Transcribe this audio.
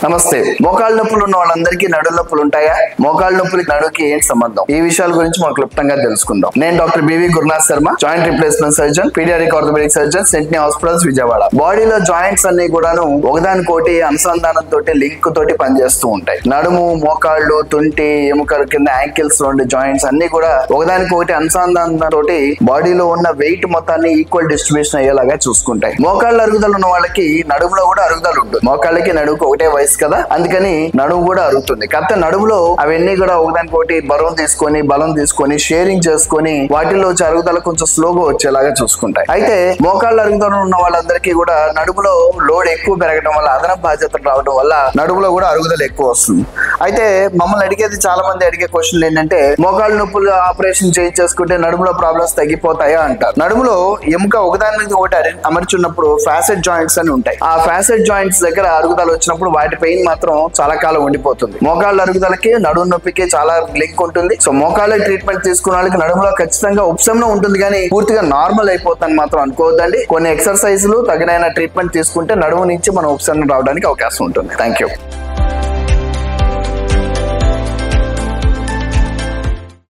నమస్తే. మోకాళ్ళ నొప్పులు ఉన్న వాళ్ళందరికీ నడుము నొప్పులు ఉంటాయా? మోకాళ్ళ నొప్పులకి నడుముకి ఏంటి సంబంధం? ఈ విషయాల గురించి మనం క్లుప్తంగా తెలుసుకుందాం. నేను doctor B V Gurunath Sharma, joint replacement surgeon, paediatric orthopaedic surgeon, Sentini hospitals, Vijayawada. బాడీలో జాయింట్స్ అన్ని కూడాను ఒకదానికోటి అనుసంధానం తోటి లింక్ తోటి పనిచేస్తూ ఉంటాయి. నడుము, మోకాళ్ళు, తుంటి, ఎముకల కింద యాంకిల్స్ లో ఉండే జాయింట్స్ అన్ని కూడా ఒకదానికొకటి అనుసంధానం తోటి బాడీలో ఉన్న వెయిట్ మొత్తాన్ని ఈక్వల్ డిస్ట్రిబ్యూషన్ అయ్యేలాగా చూసుకుంటాయి. మోకాళ్ళ అరుగుదల ఉన్న వాళ్ళకి నడుములో కూడా అరుగుదల ఉంటుంది. మోకాళ్ళకి నడుముకు ఒకటే వయసు కదా, అందుకని నడుము కూడా అరుగుతుంది. కాకపోతే నడుములో అవన్నీ కూడా ఒకదానికోటి బలం తీసుకొని షేరింగ్ చేసుకొని వాటిలో అరుగుదల కొంచెం స్లోగా వచ్చేలాగా చూసుకుంటాయి. అయితే మోకాళ్ళ అరుగుదల ఉన్న వాళ్ళందరికీ కూడా నడుములో లోడ్ ఎక్కువ పెరగడం వల్ల, అదనపు బాధ్యతలు రావడం వల్ల నడుములో కూడా అరుగుదల ఎక్కువ వస్తుంది. అయితే మమ్మల్ని అడిగేది, చాలా మంది అడిగే క్వశ్చన్ ఏంటంటే, మోకాళ్ళ నొప్పులు ఆపరేషన్ చేసుకుంటే నడుములో ప్రాబ్లమ్స్ తగ్గిపోతాయా అంటారు. నడుములో ఎముక ఒకదాని మీద ఒకటి అమర్చున్నప్పుడు ఫ్యాసెట్ జాయింట్స్ అని ఉంటాయి. ఆ ఫ్యాసెట్ జాయింట్స్ దగ్గర అరుగుదల వచ్చినప్పుడు వాటి పెయిన్ మాత్రం చాలా కాలం ఉండిపోతుంది. మోకాళ్ళ అరుగుదలకి నడుము నొప్పికి చాలా లింక్ ఉంటుంది. సో మోకాళ్ళ ట్రీట్మెంట్ తీసుకున్న వాళ్ళకి నడుములో ఖచ్చితంగా ఉపశమనం ఉంటుంది, కానీ పూర్తిగా నార్మల్ అయిపోతాను మాత్రం అనుకోవద్దండి. కొన్ని ఎక్సర్సైజ్లు, తగిన ట్రీట్మెంట్ తీసుకుంటే నడుము నుంచి మనం ఉపశమనం రావడానికి అవకాశం ఉంటుంది. Thank you.